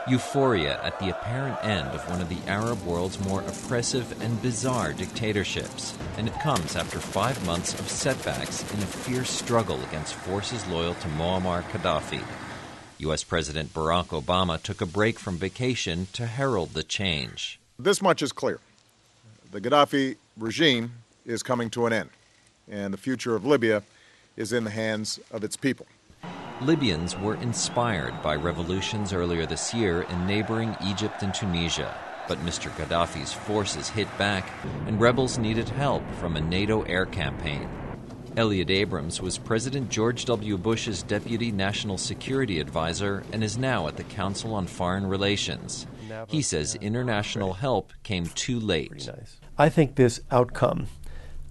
Euphoria at the apparent end of one of the Arab world's more oppressive and bizarre dictatorships, and it comes after 5 months of setbacks in a fierce struggle against forces loyal to Muammar Gaddafi. U.S. President Barack Obama took a break from vacation to herald the change. This much is clear. The Gaddafi regime is coming to an end, and the future of Libya is in the hands of its people. Libyans were inspired by revolutions earlier this year in neighboring Egypt and Tunisia, but Mr. Gaddafi's forces hit back, and rebels needed help from a NATO air campaign. Elliot Abrams was President George W. Bush's deputy national security advisor and is now at the Council on Foreign Relations. He says international help came too late. I think this outcome,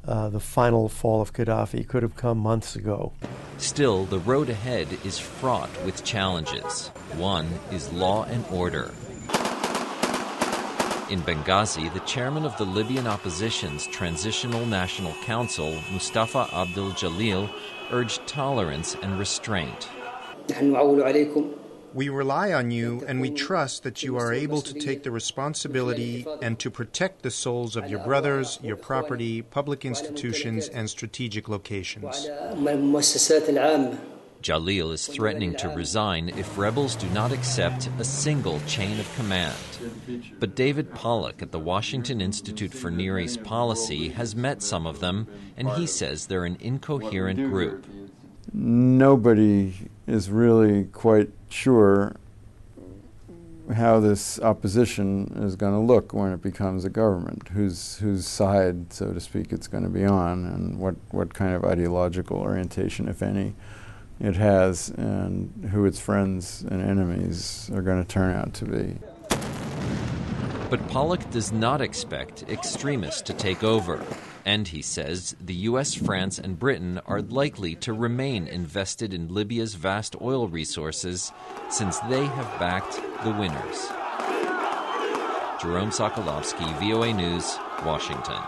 the final fall of Gaddafi, could have come months ago. Still, the road ahead is fraught with challenges. One is law and order. In Benghazi, the chairman of the Libyan opposition's Transitional National Council, Mustafa Abdul Jalil, urged tolerance and restraint. We rely on you and we trust that you are able to take the responsibility and to protect the souls of your brothers, your property, public institutions, and strategic locations. Jalil is threatening to resign if rebels do not accept a single chain of command. But David Pollock at the Washington Institute for Near East Policy has met some of them, and he says they're an incoherent group. Nobody is really quite sure how this opposition is going to look when it becomes a government, whose side, so to speak, it's going to be on, and what kind of ideological orientation, if any, it has, and who its friends and enemies are going to turn out to be. But Pollock does not expect extremists to take over. And he says the U.S., France, and Britain are likely to remain invested in Libya's vast oil resources since they have backed the winners. Jerome Sokolovsky, VOA News, Washington.